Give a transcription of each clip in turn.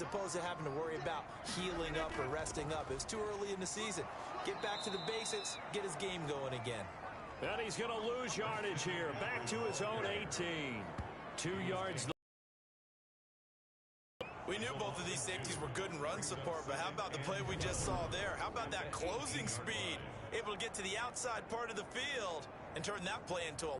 as opposed to having to worry about healing up or resting up. It's too early in the season. Get back to the basics, get his game going again. And he's going to lose yardage here. Back to his own 18. 2 yards. We knew both of these safeties were good in run support, but how about the play we just saw there? How about that closing speed? Able to get to the outside part of the field and turn that play into a...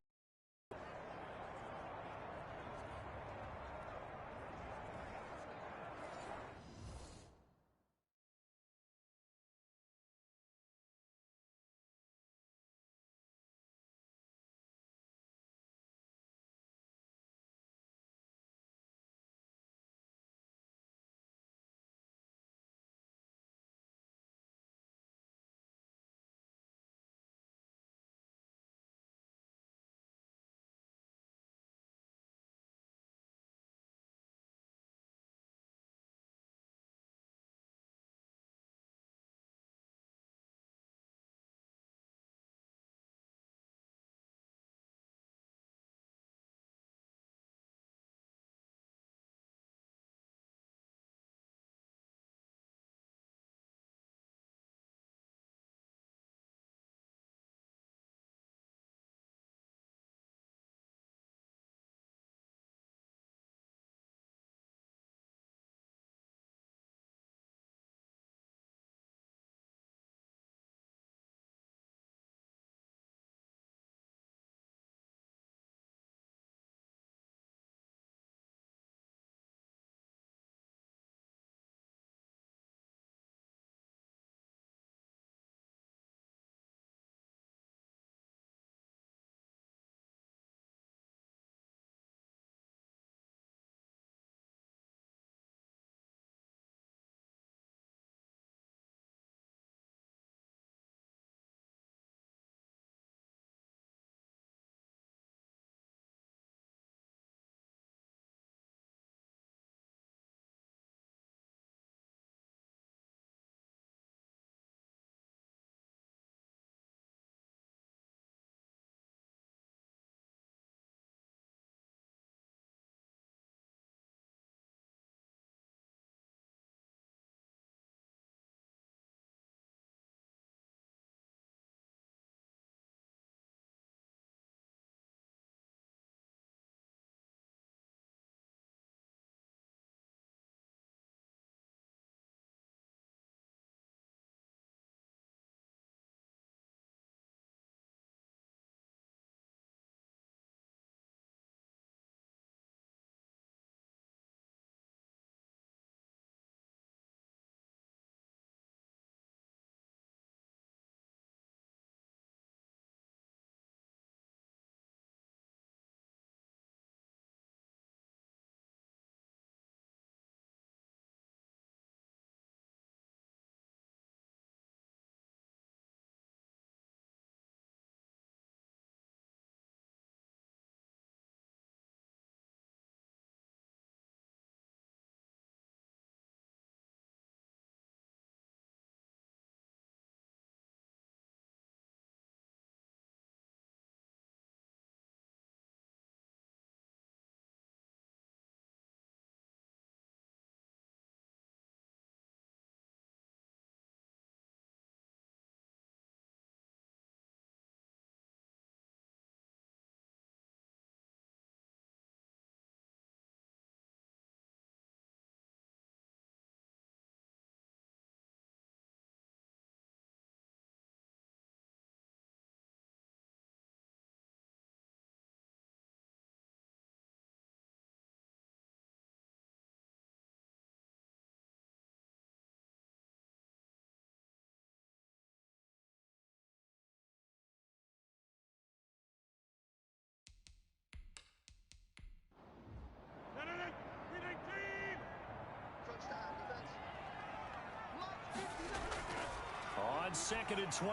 On 2nd and 12,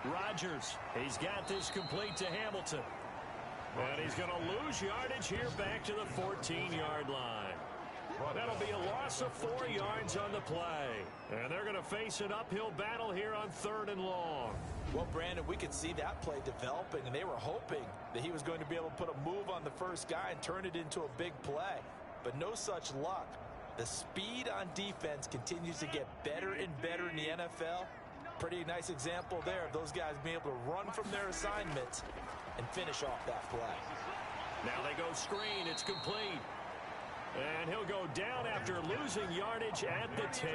Rodgers. He's got this complete to Hamilton. And he's going to lose yardage here back to the 14-yard line. That'll be a loss of 4 yards on the play. And they're going to face an uphill battle here on 3rd and long. Well, Brandon, we could see that play developing, and they were hoping that he was going to be able to put a move on the first guy and turn it into a big play. But no such luck. The speed on defense continues to get better and better in the NFL. Pretty nice example there of those guys being able to run from their assignments and finish off that play. Now they go screen. It's complete. And he'll go down after losing yardage at the 10.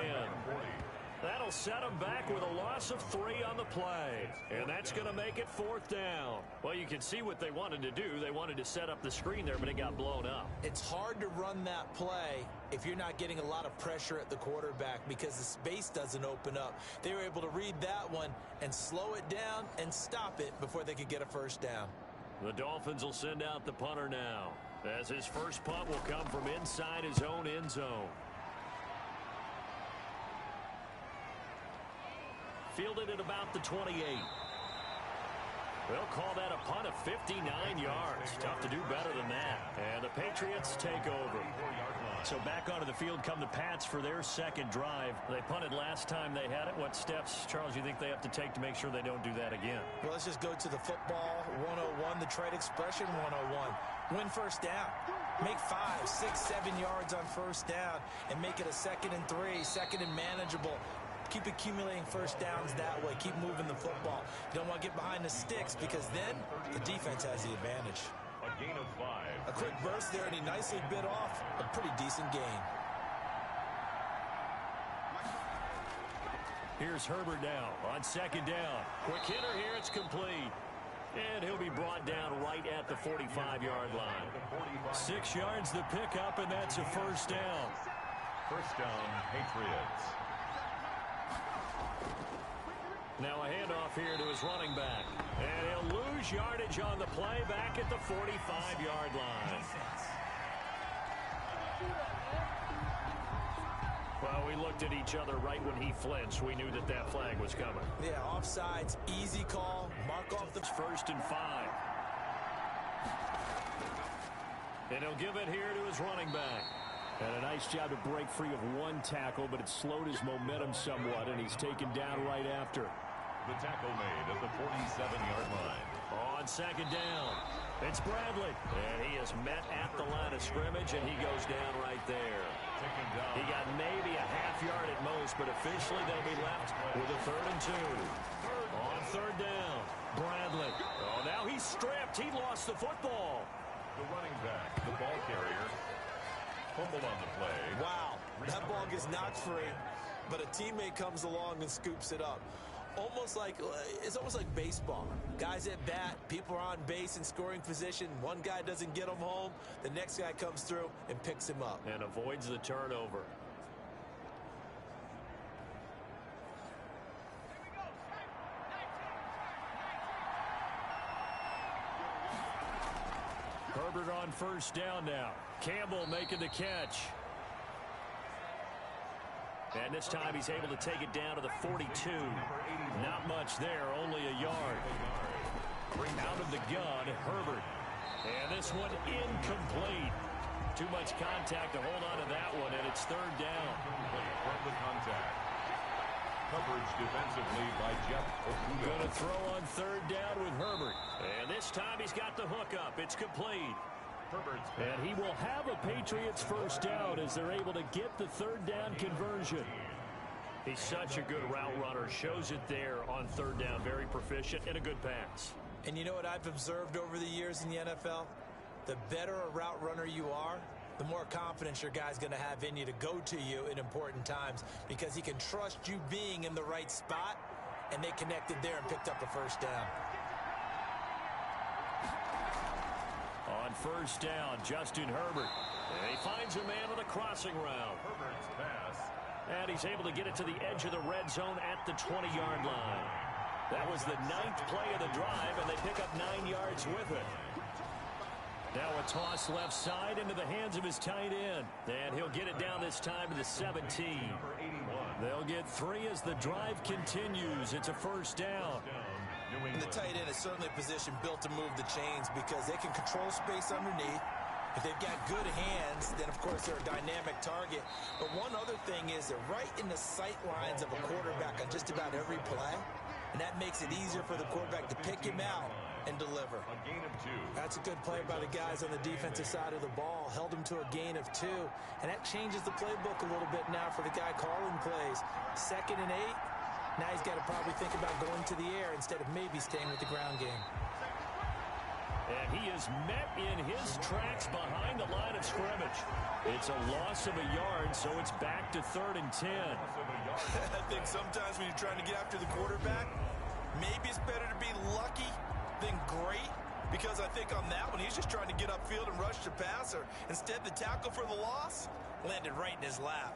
That'll set him back with a loss of 3 on the play. And that's going to make it 4th down. Well, you can see what they wanted to do. They wanted to set up the screen there, but it got blown up. It's hard to run that play if you're not getting a lot of pressure at the quarterback because the space doesn't open up. They were able to read that one and slow it down and stop it before they could get a first down. The Dolphins will send out the punter now, as his first punt will come from inside his own end zone. Fielded at about the 28. They'll call that a punt of 59 yards. Tough to do better than that. And the Patriots take over. So back onto the field come the Pats for their second drive. They punted last time they had it. What steps, Charles, you think they have to take to make sure they don't do that again? Well, let's just go to the football 101, the trade expression 101. Win first down. Make 5, 6, 7 yards on first down and make it a 2nd and 3, 2nd and manageable. Keep accumulating first downs that way. Keep moving the football. You don't want to get behind the sticks because then the defense has the advantage. A gain of 5. A quick burst there, and he nicely bit off a pretty decent gain. Here's Herbert now on 2nd down. Quick hitter here. It's complete. And he'll be brought down right at the 45-yard line. 6 yards the pickup, and that's a first down. First down, Patriots. Now a handoff here to his running back. And he'll lose yardage on the play back at the 45-yard line. Well, we looked at each other right when he flinched. We knew that that flag was coming. Yeah, offsides, easy call. Mark off the 1st and 5. And he'll give it here to his running back. And a nice job to break free of one tackle, but it slowed his momentum somewhat, and he's taken down right after. The tackle made at the 47-yard line. On 2nd down, it's Bradley. And he is met at the line of scrimmage, and he goes down right there. He got maybe a half yard at most, but officially they'll be left with a 3rd and 2. On 3rd down, Bradley. Oh, now he's stripped. He lost the football. The running back, the ball carrier, fumbled on the play. Wow, that ball gets knocked free, but a teammate comes along and scoops it up. It's almost like baseball. Guys at bat, people are on base in scoring position. One guy doesn't get him home. The next guy comes through and picks him up. And avoids the turnover. Herbert on 1st down now. Campbell making the catch. And this time he's able to take it down to the 42. Not much there, only a yard. Out of the gun, Herbert. And this one incomplete. Too much contact to hold on to that one, and it's 3rd down. From the contact. Coverage defensively by Jeff Okuda. Going to throw on 3rd down with Herbert. And this time he's got the hook up. It's complete. And he will have a Patriots first down as they're able to get the 3rd down conversion. He's such a good route runner. Shows it there on 3rd down. Very proficient and a good pass. And you know what I've observed over the years in the NFL? The better a route runner you are, the more confidence your guy's going to have in you to go to you in important times because he can trust you being in the right spot, and they connected there and picked up a first down. On 1st down, Justin Herbert. And he finds a man on the crossing route. Herbert's pass. And he's able to get it to the edge of the red zone at the 20-yard line. That was the 9th play of the drive, and they pick up 9 yards with it. Now a toss left side into the hands of his tight end. And he'll get it down this time to the 17. They'll get 3 as the drive continues. It's a first down. And the tight end is certainly a position built to move the chains because they can control space underneath. If they've got good hands, then, of course, they're a dynamic target. But one other thing is they're right in the sight lines of a quarterback on just about every play. And that makes it easier for the quarterback to pick him out and deliver. A gain of 2. That's a good play by the guys on the defensive side of the ball. Held him to a gain of 2. And that changes the playbook a little bit now for the guy calling plays. 2nd and 8. Now he's got to probably think about going to the air instead of maybe staying with the ground game. And he is met in his tracks behind the line of scrimmage. It's a loss of a yard, so it's back to 3rd and 10. I think sometimes when you're trying to get after the quarterback, maybe it's better to be lucky than great, because I think on that one, he's just trying to get upfield and rush the passer. Instead, the tackle for the loss landed right in his lap.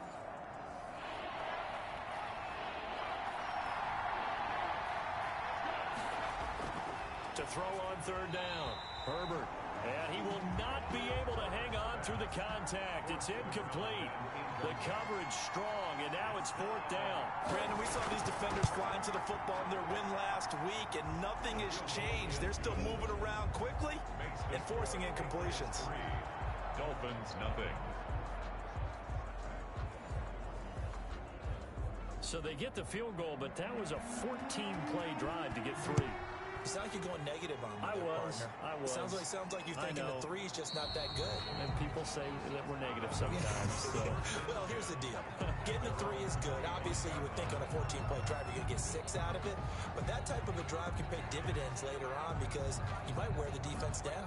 To throw on 3rd down, Herbert. And he will not be able to hang on through the contact. It's incomplete. The coverage strong, and now it's 4th down. Brandon, we saw these defenders flying to the football in their win last week, and nothing has changed. They're still moving around quickly and forcing incompletions. Dolphins, nothing. So they get the field goal, but that was a 14-play drive to get 3. You sound like you're going negative on me. I was. Sounds like you're thinking the 3 is just not that good. And people say that we're negative sometimes. So. Well, here's the deal. Getting a 3 is good. Obviously, you would think on a 14-play drive you're going to get 6 out of it. But that type of a drive can pay dividends later on because you might wear the defense down.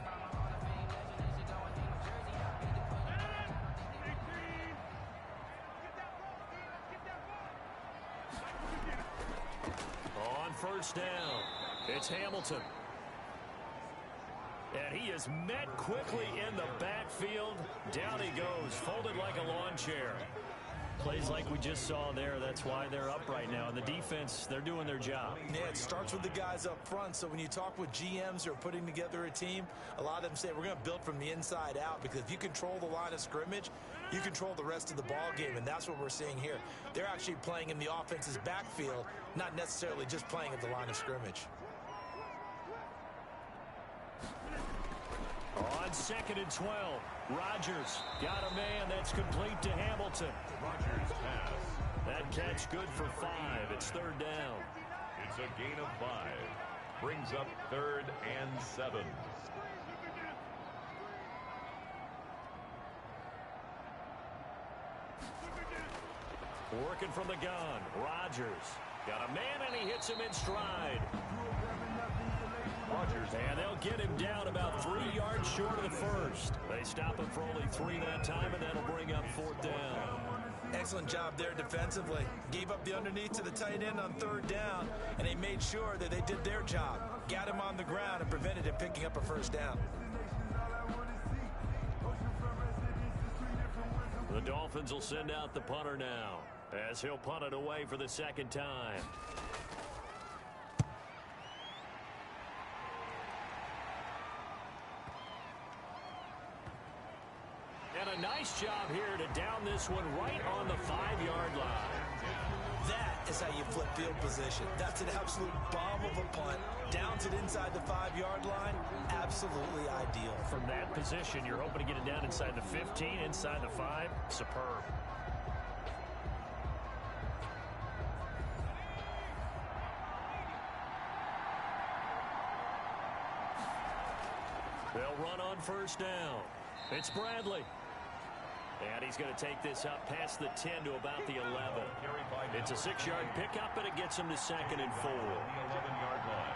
On 1st down, it's Hamilton. And he is met quickly in the backfield. Down he goes, folded like a lawn chair. Plays like we just saw there. That's why they're up right now. And the defense, they're doing their job. Yeah, it starts with the guys up front. So when you talk with GMs who are putting together a team, a lot of them say we're going to build from the inside out, because if you control the line of scrimmage, you control the rest of the ball game, and that's what we're seeing here. They're actually playing in the offense's backfield, not necessarily just playing at the line of scrimmage. On 2nd and 12, Rodgers got a man that's complete to Hamilton. Rodgers pass. That catch good for 5. It's 3rd down. It's a gain of 5. Brings up 3rd and 7. Working from the gun, Rodgers got a man, and he hits him in stride. Rodgers. And they'll get him down about 3 yards short of the first. They stop him for only 3 that time, and that'll bring up 4th down. Excellent job there defensively. Gave up the underneath to the tight end on 3rd down, and they made sure that they did their job. Got him on the ground and prevented him picking up a 1st down. The Dolphins will send out the punter now, as he'll punt it away for the 2nd time. And a nice job here to down this one right on the 5-yard line. That is how you flip field position. That's an absolute bomb of a punt. Downs it inside the 5-yard line. Absolutely ideal. From that position, you're hoping to get it down inside the 15, inside the 5. Superb. They'll run on 1st down. It's Bradley. And he's going to take this up past the 10 to about the 11. It's a 6-yard pickup, and it gets him to 2nd and 4. The 11-yard line.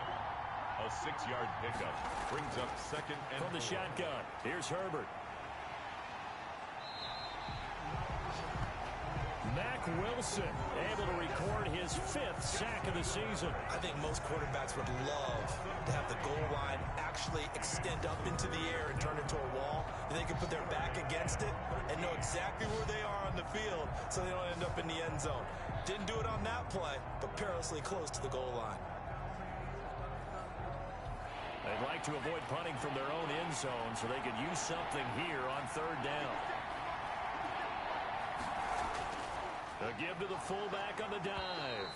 A 6-yard pickup brings up 2nd and 4. From the shotgun, here's Herbert. Mack Wilson able to record his 5th sack of the season. I think most quarterbacks would love to have the goal line actually extend up into the air and turn into a wall. And they can put their back against it and know exactly where they are on the field so they don't end up in the end zone. Didn't do it on that play, but perilously close to the goal line. They'd like to avoid punting from their own end zone so they could use something here on 3rd down. A give to the fullback on the dive.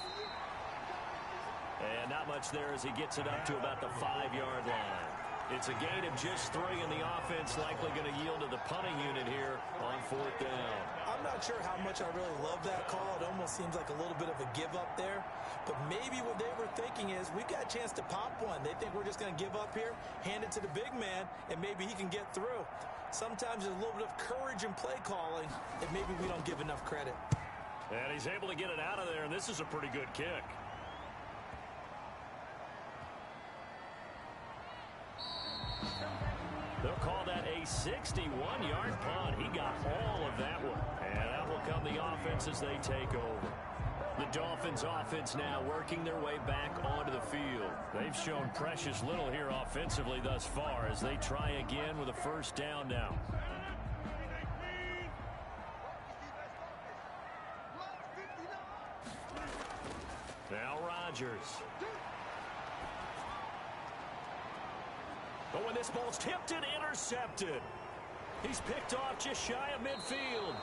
And not much there as he gets it up to about the 5-yard line. It's a gain of just 3, and the offense likely going to yield to the punting unit here on 4th down. I'm not sure how much I really love that call. It almost seems like a little bit of a give up there. But maybe what they were thinking is, we've got a chance to pop one. They think we're just going to give up here, hand it to the big man, and maybe he can get through. Sometimes there's a little bit of courage in play calling that maybe we don't give enough credit. And he's able to get it out of there, and this is a pretty good kick. They'll call that a 61-yard punt. He got all of that one. And that will come the offense as they take over. The Dolphins offense now working their way back onto the field. They've shown precious little here offensively thus far as they try again with a 1st down now. Now Rodgers. But when this ball's tipped and intercepted, he's picked off just shy of midfield.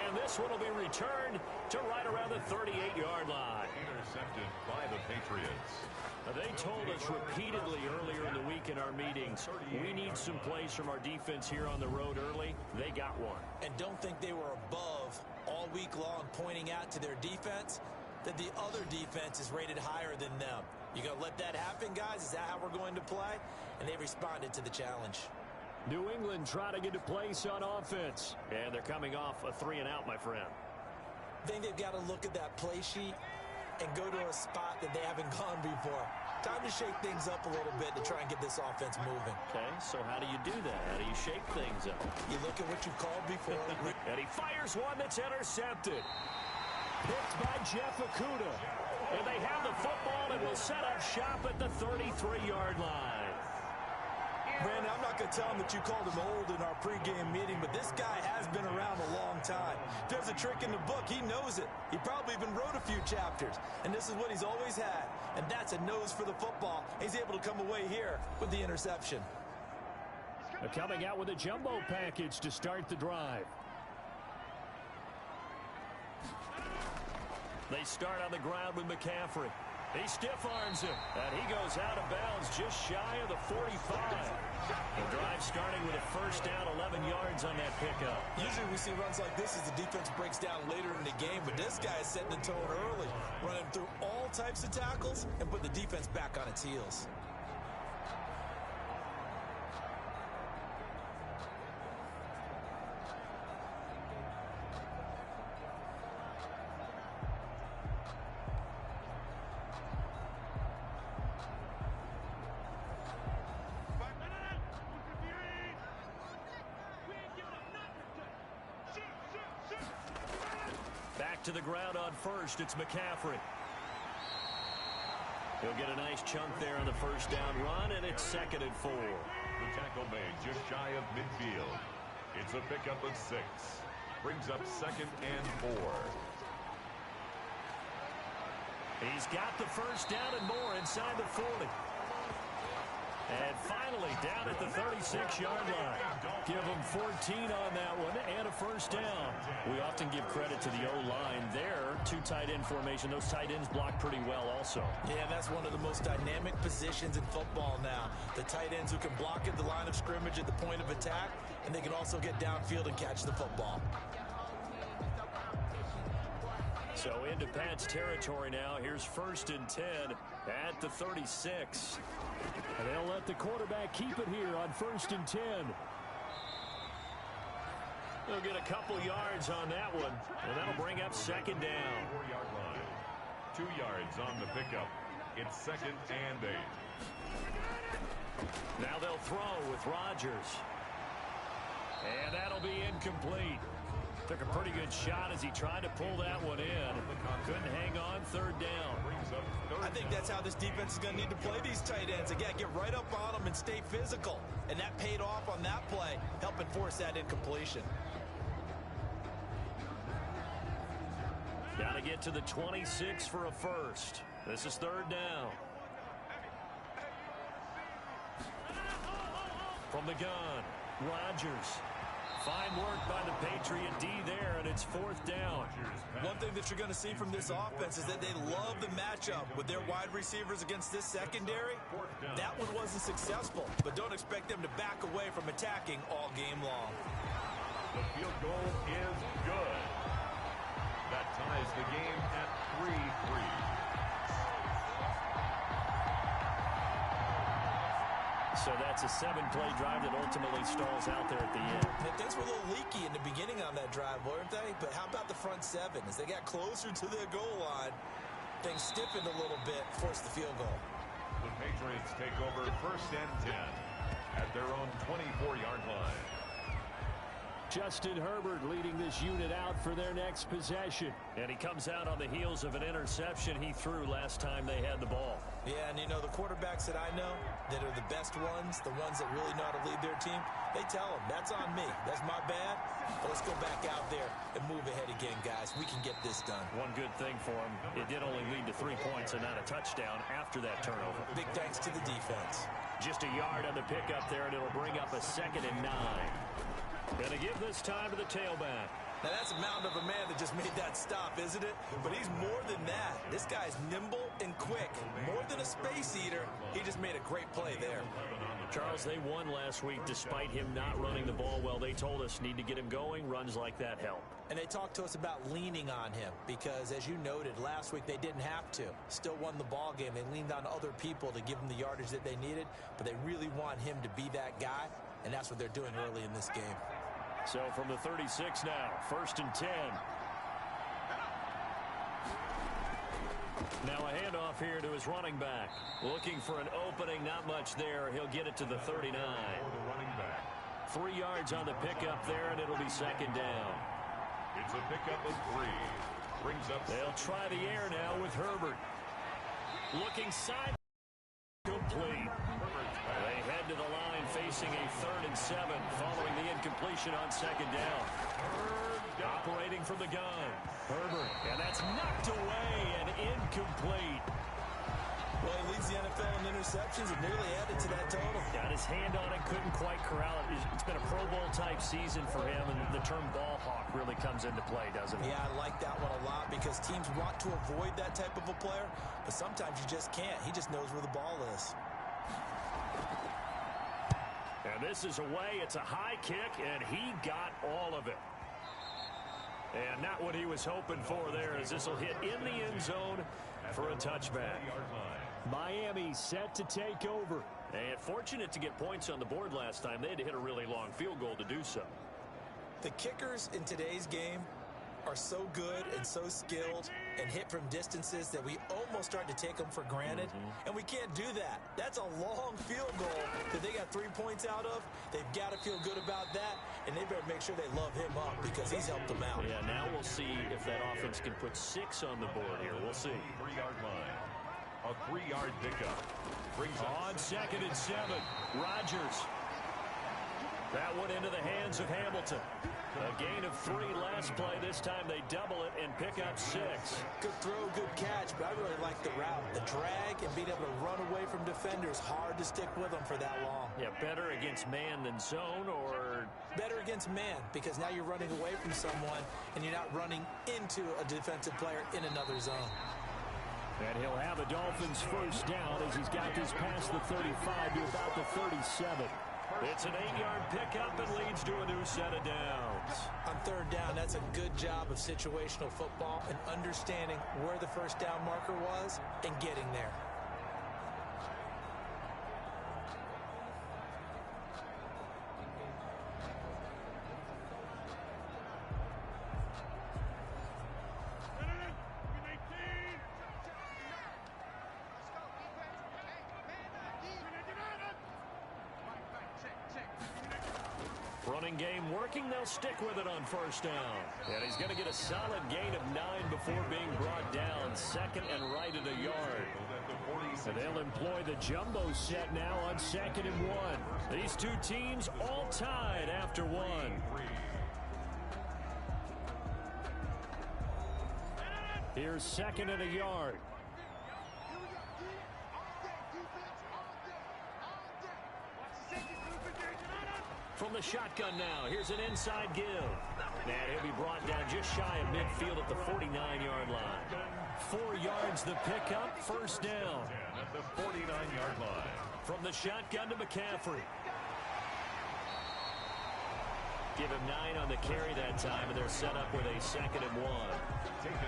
And this one will be returned to right around the 38-yard line. Intercepted by the Patriots. They told us repeatedly earlier in the week in our meetings, we need some plays from our defense here on the road early. They got one. And don't think they were above all week long pointing out to their defense that the other defense is rated higher than them. You going to let that happen, guys? Is that how we're going to play? And they responded to the challenge. New England trying to get a place on offense. And they're coming off a 3-and-out, my friend. I think they've got to look at that play sheet and go to a spot that they haven't gone before. Time to shake things up a little bit to try and get this offense moving. Okay, so how do you do that? How do you shake things up? You look at what you called before. And he fires one that's intercepted. Picked by Jeff Okudah. And they have the football and will set up shop at the 33-yard line. Brandon, I'm not going to tell him that you called him old in our pregame meeting, but this guy has been around a long time. If there's a trick in the book, he knows it. He probably even wrote a few chapters, and this is what he's always had, and that's a nose for the football. He's able to come away here with the interception. They're coming out with a jumbo package to start the drive. They start on the ground with McCaffrey. He stiff-arms him, and he goes out of bounds just shy of the 45. The drive starting with a 1st down, 11 yards on that pickup. Usually we see runs like this as the defense breaks down later in the game, but this guy is setting the tone early, running through all types of tackles and put the defense back on its heels. To the ground on 1st, it's McCaffrey. He'll get a nice chunk there on the 1st down run, and it's 2nd and 4. The tackle made just shy of midfield. It's a pickup of 6. Brings up 2nd and 4. He's got the 1st down and more inside the 40. And finally down at the 36-yard line. Give him 14 on that one and a 1st down. We often give credit to the O-line there. 2 tight end formation. Those tight ends block pretty well also. Yeah, that's one of the most dynamic positions in football now. The tight ends who can block at the line of scrimmage at the point of attack, and they can also get downfield and catch the football. So into Pat's territory now. Here's 1st and 10 at the 36. And they'll let the quarterback keep it here on 1st and 10. They'll get a couple yards on that one, and that'll bring up 2nd down. 4-yard line. 2 yards on the pickup. It's 2nd and 8. Now they'll throw with Rodgers. And that'll be incomplete. Took a pretty good shot as he tried to pull that one in. Couldn't hang on. 3rd down. I think that's how this defense is going to need to play these tight ends. Again, get right up on them and stay physical. And that paid off on that play, helping force that incompletion. Got to get to the 26 for a 1st. This is 3rd down. From the gun, Rodgers Fine work by the Patriot D there, and it's 4th down. One thing that you're going to see from this offense is that they love the matchup with their wide receivers against this secondary. That one wasn't successful, but don't expect them to back away from attacking all game long. The field goal is good. That ties the game at 3-3. So that's a 7-play drive that ultimately stalls out there at the end. And things were a little leaky in the beginning on that drive, weren't they? But how about the front seven? As they got closer to their goal line, things stiffened a little bit, forced the field goal. The Patriots take over 1st and 10 at their own 24-yard line. Justin Herbert leading this unit out for their next possession. And he comes out on the heels of an interception he threw last time they had the ball. Yeah, and you know, the quarterbacks that I know that are the best ones, the ones that really know how to lead their team, they tell them, that's on me. That's my bad. But let's go back out there and move ahead again, guys. We can get this done. One good thing for him, it did only lead to 3 points and not a touchdown after that turnover. Big thanks to the defense. Just a yard on the pickup there, and it'll bring up a 2nd and 9. Gonna give this time to the tailback. Now, that's a mountain of a man that just made that stop, isn't it? But he's more than that. This guy's nimble and quick. More than a space eater, he just made a great play there. Charles, they won last week despite him not running the ball well. They told us need to get him going. Runs like that help. And they talked to us about leaning on him because, as you noted, last week they didn't have to. Still won the ball game. They leaned on other people to give them the yardage that they needed, but they really want him to be that guy, and that's what they're doing early in this game. So from the 36 now, 1st and 10. Now a handoff here to his running back. Looking for an opening, not much there. He'll get it to the 39. 3 yards on the pickup there, and it'll be 2nd down. It's a pickup of 3. Brings up. They'll try the air now with Herbert. Looking side. Complete. They head to the line facing a 3rd and 7 following the incompletion on 2nd down. Operating from the gun. Herbert, and that's knocked away and incomplete. Well, he leads the NFL in interceptions and nearly added to that total. Got his hand on it, couldn't quite corral it. It's been a Pro Bowl-type season for him, and the term ball hawk really comes into play, doesn't it? Yeah, I like that one a lot because teams want to avoid that type of a player, but sometimes you just can't. He just knows where the ball is. And this is away. It's a high kick, and he got all of it. And not what he was hoping for there, as this will hit in the end zone for a touchback. Miami set to take over. And fortunate to get points on the board last time. They had to hit a really long field goal to do so. The kickers in today's game are so good and so skilled and hit from distances that we almost start to take them for granted. And we can't do that. That's a long field goal that they got 3 points out of. They've got to feel good about that, and they better make sure they love him up because he's helped them out. Yeah, now we'll see if that offense can put 6 on the board here. We'll see. 3-yard line. A 3-yard pickup. Brings on 2nd and 7. Rodgers. That one into the hands of Hamilton. A gain of 3 last play. This time they double it and pick up 6. Good throw, good catch, but I really like the route. The drag and being able to run away from defenders. Hard to stick with them for that long. Yeah, better against man than zone, or? Better against man, because now you're running away from someone and you're not running into a defensive player in another zone. And he'll have a Dolphins 1st down as he's got this past the 35 to about the 37. It's an 8-yard pickup and leads to a new set of downs. On 3rd down, that's a good job of situational football and understanding where the 1st down marker was and getting there. Running game working. They'll stick with it on 1st down. And he's going to get a solid gain of 9 before being brought down. 2nd and right at a yard. And they'll employ the jumbo set now on 2nd and 1. These two teams all tied after 1. Here's 2nd and a yard. From the shotgun now. Here's an inside give. And he'll be brought down just shy of midfield at the 49-yard line. 4 yards the pickup, first down. At the 49-yard line. From the shotgun to McCaffrey. Give him 9 on the carry that time, and they're set up with a 2nd and 1.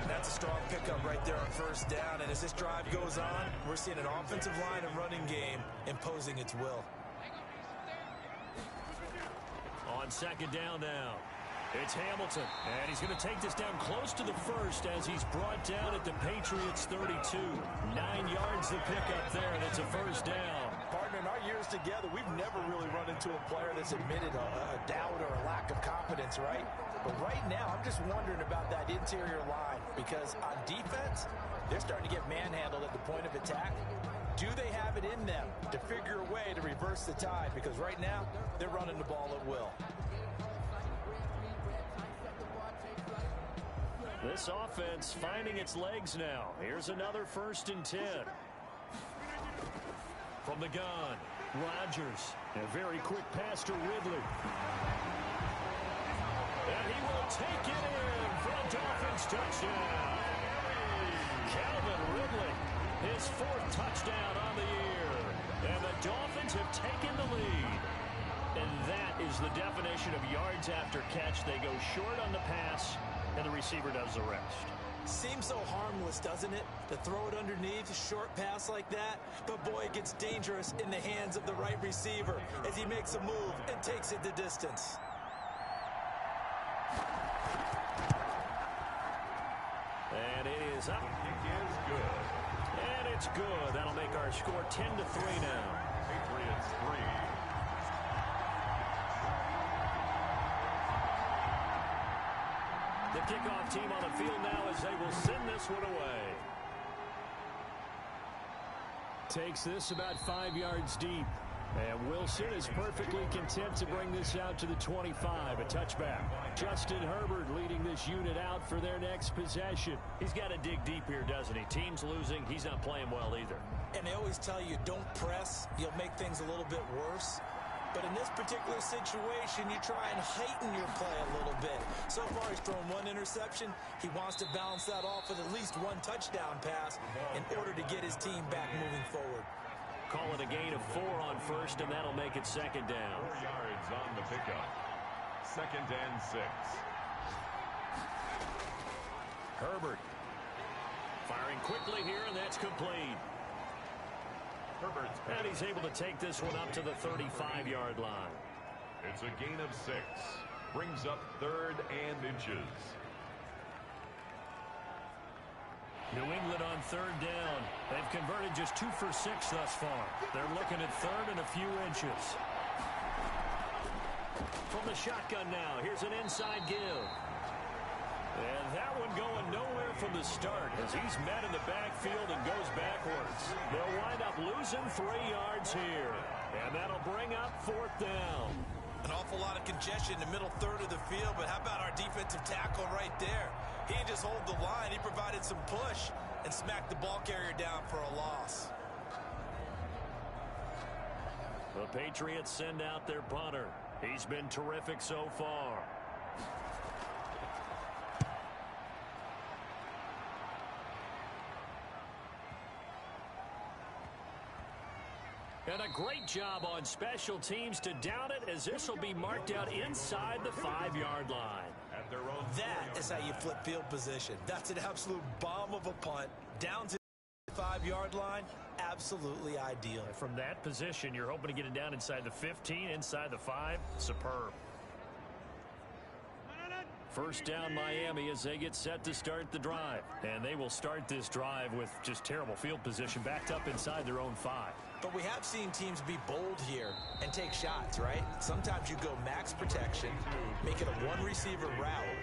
That's a strong pickup right there on first down. And as this drive goes on, we're seeing an offensive line and running game imposing its will. On 2nd down now. It's Hamilton, and he's going to take this down close to the first as he's brought down at the Patriots 32. 9 yards the pickup there, and it's a first down. Partner, in our years together, we've never really run into a player that's admitted a doubt or a lack of confidence, right? But right now, I'm just wondering about that interior line because on defense, they're starting to get manhandled at the point of attack. Do they have it in them to figure a way to reverse the tide? Because right now, they're running the ball at will. This offense finding its legs now. Here's another 1st and 10. From the gun, Rodgers. A very quick pass to Ridley. And he will take it in for a Dolphins touchdown. Calvin Ridley, his 4th touchdown on the year. And the Dolphins have taken the lead. And that is the definition of yards after catch. They go short on the pass, and the receiver does the rest. Seems so harmless, doesn't it? To throw it underneath, a short pass like that. But boy, it gets dangerous in the hands of the right receiver as he makes a move and takes it the distance. And it is up. Kick is good. And it's good. That'll make our score 10-3 now. Patriots 3. The kickoff team on the field now as they will send this one away. Takes this about 5 yards deep. And Wilson is perfectly content to bring this out to the 25. A touchback. Justin Herbert leading this unit out for their next possession. He's got to dig deep here, doesn't he? Team's losing. He's not playing well either. And they always tell you, don't press. You'll make things a little bit worse. But in this particular situation, you try and heighten your play a little bit. So far, he's thrown 1 interception. He wants to balance that off with at least 1 touchdown pass in order to get his team back moving forward. Call it a gain of 4 on first, and that'll make it 2nd down. 4 yards on the pickup. 2nd and 6. Herbert firing quickly here, and that's complete. Herbert's And he's able to take this one up to the 35-yard line. It's a gain of 6. Brings up 3rd and inches. New England on 3rd down. They've converted just 2 for 6 thus far. They're looking at 3rd and a few inches. From the shotgun now, here's an inside give. And that one going nowhere from the start as he's met in the backfield and goes backwards. They'll wind up losing 3 yards here. And that'll bring up 4th down. An awful lot of congestion in the middle third of the field, but how about our defensive tackle right there? He didn't just hold the line. He provided some push and smacked the ball carrier down for a loss. The Patriots send out their punter. He's been terrific so far. And a great job on special teams to down it as this will be marked out inside the 5-yard line. At their own That is how you flip field position. That's an absolute bomb of a punt. Down to the 5-yard line, absolutely ideal. From that position, you're hoping to get it down inside the 15, inside the 5. Superb. First down Miami as they get set to start the drive. And they will start this drive with just terrible field position backed up inside their own 5. But we have seen teams be bold here and take shots, right? Sometimes you go max protection, make it a 1-receiver route,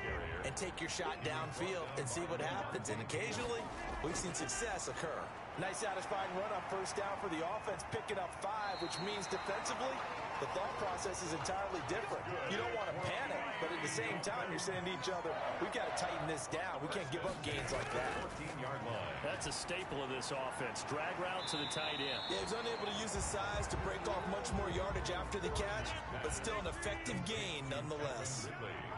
and take your shot downfield and see what happens. And occasionally, we've seen success occur. Nice satisfying run on first down for the offense, picking up 5, which means defensively, the thought process is entirely different. You don't want to panic, but at the same time, you're saying to each other, we've got to tighten this down. We can't give up gains like that. 14-yard line. That's a staple of this offense. Drag route to the tight end. Yeah, he was unable to use his size to break off much more yardage after the catch, but still an effective gain nonetheless. Ridley.